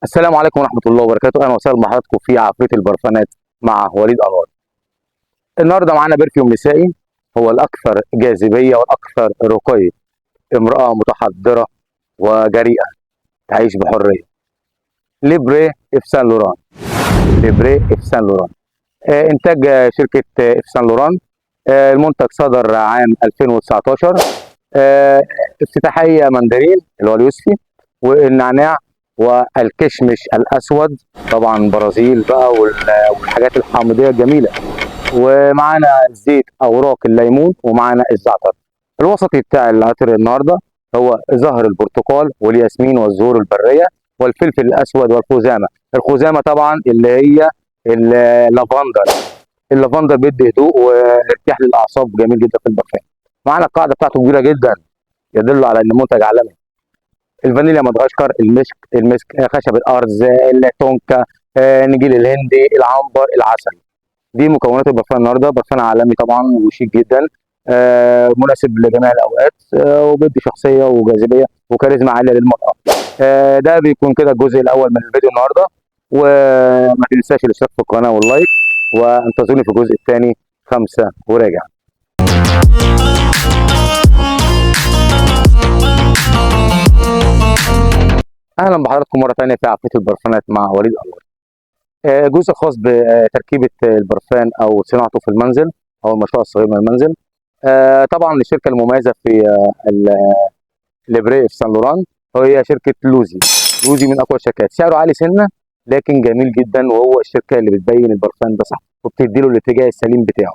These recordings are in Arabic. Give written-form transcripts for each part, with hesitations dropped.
السلام عليكم ورحمة الله وبركاته، أهلا وسهلا بحضراتكم في عفريت البرفانات مع وليد أنور. النهارده معانا برفيوم نسائي هو الأكثر جاذبية والأكثر رقي، امرأة متحضرة وجريئة تعيش بحرية. ليبري إف سان لوران. ليبري إف سان لوران. إنتاج شركة إف سان لوران. المنتج صدر عام 2019. افتتاحية مندرين اللي هو اليوسفي والنعناع والكشمش الاسود، طبعا برازيل بقى والحاجات الحامضيه الجميله. ومعانا زيت اوراق الليمون ومعانا الزعتر. الوسطي بتاع العطر النهارده هو زهر البرتقال والياسمين والزهور البريه والفلفل الاسود والخزامه. الخزامه طبعا اللي هي اللافندر. اللافندر بيدي هدوء وارتياح للاعصاب، جميل جدا في البرفان. معانا القاعده بتاعته كبيره جدا، يدل على ان منتج عالمي. الفانيليا مدغشقر، المسك، خشب الارز، التونكا، النجيل الهندي، العنبر، العسل. دي مكونات البرفان النهارده. برفان عالمي طبعا وشيك جدا، مناسب لجميع الاوقات، وبيدي شخصيه وجاذبيه وكاريزما عاليه للمراه. ده بيكون كده الجزء الاول من الفيديو النهارده، وما تنساش الاشتراك في القناه واللايك، وانتظروني في الجزء الثاني 5 وراجع. اهلا بحضراتكم مره ثانيه في عفريت البرفانات مع وليد انور. جزء خاص بتركيبه البرفان او صناعته في المنزل او المشروع الصغير من المنزل. طبعا الشركه المميزه في ليبري في سان لوران هي شركه لوزي. لوزي من اقوى الشركات، سعره عالي سنه لكن جميل جدا، وهو الشركه اللي بتبين البرفان ده صح وبتدي له الاتجاه السليم بتاعه.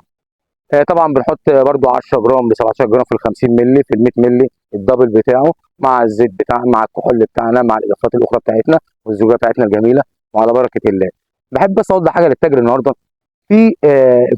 طبعا بنحط برده 10 جرام ب 17 جرام في ال 50 مللي في ال 100 مللي الدبل بتاعه، مع الزيت بتاعنا، مع الكحول بتاعنا، مع الاضافات الاخرى بتاعتنا والزجاجه بتاعتنا الجميله، وعلى بركه الله. بحب بس اوضح حاجه للتاجر النهارده. في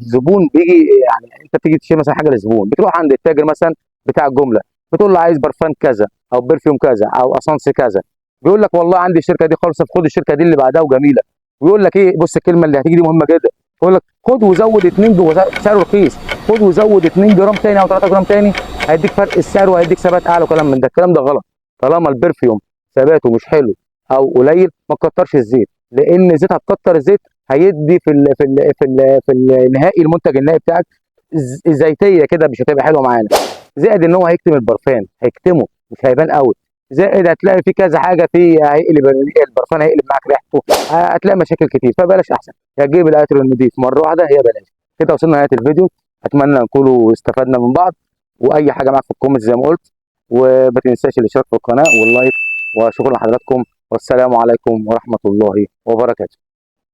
زبون بيجي، يعني انت بتيجي تشتري مثلا حاجه للزبون، بتروح عند التاجر مثلا بتاع الجمله، بتقول له عايز برفان كذا او برفيوم كذا او اسانس كذا، بيقول لك والله عندي الشركه دي خالصه، خد الشركه دي اللي بعدها وجميله. ويقول لك ايه، بص الكلمه اللي هتيجي دي مهمه جدا، يقول لك خد وزود 2 سعره رخيص، خد وزود 2 جرام تاني او 3 جرام تاني، هيديك فرق السعر وهيديك ثبات اعلى وكلام من ده. الكلام ده غلط. طالما البرفيوم ثباته مش حلو او قليل ما تكترش الزيت، لان الزيت هتكتر الزيت هيدي في النهائي، المنتج النهائي بتاعك زيتيه كده، مش هتبقى حلوه معانا. زائد ان هو هيكتم البرفان، هيكتمه مش هيبان قوي. زائد هتلاقي في كذا حاجه، في هيقلب البرفان، هيقلب معاك ريحته، هتلاقي مشاكل كتير. فبلاش، احسن يا تجيب العطر النضيف مره واحده يا بلاش. كده وصلنا لنهايه الفيديو، اتمنى نكونوا استفدنا من بعض. واي حاجه معاك في الكومنت زي ما قلت، وما تنساش الاشتراك في القناه واللايك. وشكرا لحضراتكم، والسلام عليكم ورحمه الله وبركاته.